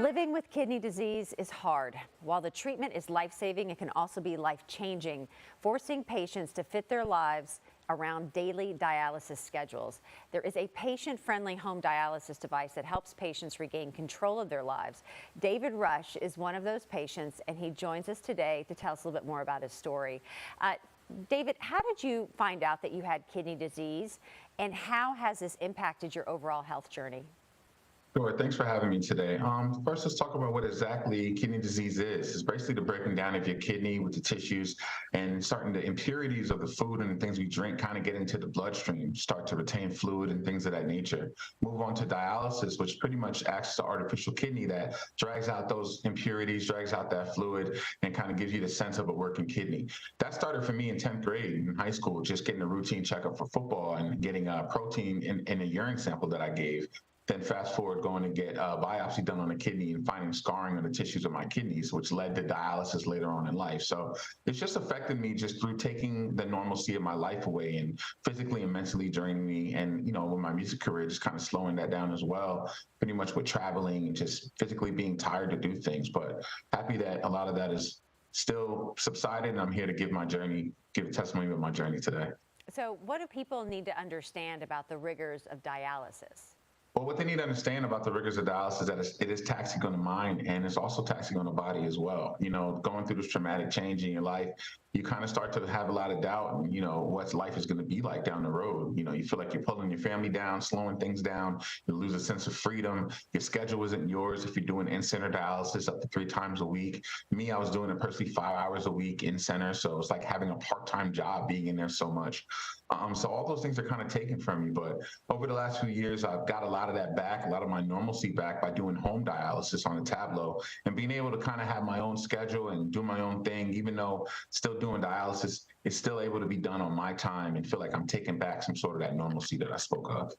Living with kidney disease is hard. While the treatment is life-saving, it can also be life-changing, forcing patients to fit their lives around daily dialysis schedules. There is a patient-friendly home dialysis device that helps patients regain control of their lives. David Rush is one of those patients, and he joins us today to tell us a little bit more about his story. David, how did you find out that you had kidney disease, and how has this impacted your overall health journey? Sure. Thanks for having me today. First, let's talk about what exactly kidney disease is. It's basically the breaking down of your kidney with the tissues and starting the impurities of the food and the things we drink kind of get into the bloodstream, start to retain fluid and things of that nature. Move on to dialysis, which pretty much acts as an artificial kidney that drags out those impurities, drags out that fluid, and kind of gives you the sense of a working kidney. That started for me in 10th grade in high school, just getting a routine checkup for football and getting a protein in a urine sample that I gave. Then fast forward going to get a biopsy done on the kidney and finding scarring on the tissues of my kidneys, which led to dialysis later on in life. So it's just affected me just through taking the normalcy of my life away and physically and mentally draining me. And, with my music career, just kind of slowing that down as well, pretty much with traveling and just physically being tired to do things. But happy that a lot of that is still subsided. And I'm here to give a testimony of my journey today. So what do people need to understand about the rigors of dialysis? Well, what they need to understand about the rigors of dialysis is that it is taxing on the mind and it's also taxing on the body as well. Going through this traumatic change in your life, you kind of start to have a lot of doubt and, what life is going to be like down the road. You feel like you're pulling your family down, slowing things down. You lose a sense of freedom. Your schedule isn't yours if you're doing in-center dialysis up to 3 times a week. Me, I was doing it personally 5 hours a week in center. So it's like having a part-time job being in there so much. So all those things are kind of taken from you. But over the last few years, I've got a lot of that back, a lot of my normalcy back by doing home dialysis on the Tablo and being able to kind of have my own schedule and do my own thing, even though still doing dialysis is still able to be done on my time and feel like I'm taking back some sort of that normalcy that I spoke of.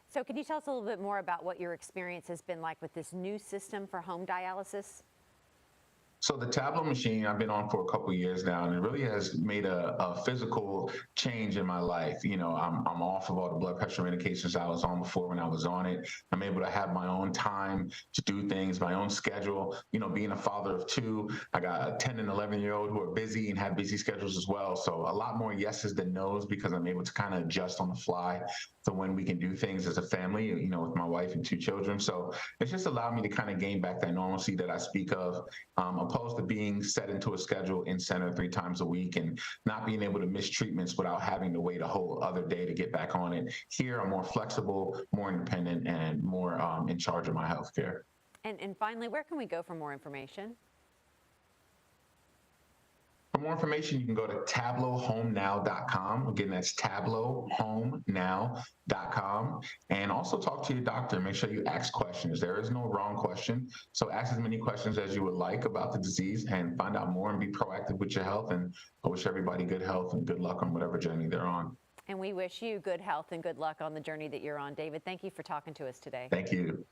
So can you tell us a little bit more about what your experience has been like with this new system for home dialysis? So the Tablo machine I've been on for a couple of years now, and it really has made a physical change in my life. I'm off of all the blood pressure medications I was on before when I was on it. I'm able to have my own time to do things, my own schedule. Being a father of 2, I got a 10 and 11-year-old who are busy and have busy schedules as well. So a lot more yeses than nos because I'm able to kind of adjust on the fly to when we can do things as a family, with my wife and 2 children. So it's just allowed me to kind of gain back that normalcy that I speak of. Opposed to being set into a schedule in center 3 times a week and not being able to miss treatments without having to wait a whole other day to get back on it. Here, I'm more flexible, more independent, and more in charge of my health care. And finally, where can we go for more information? For more information, you can go to tablohomenow.com. Again, that's tablohomenow.com. And also talk to your doctor. Make sure you ask questions. There is no wrong question. So ask as many questions as you would like about the disease and find out more and be proactive with your health. And I wish everybody good health and good luck on whatever journey they're on. And we wish you good health and good luck on the journey that you're on. David, thank you for talking to us today. Thank you.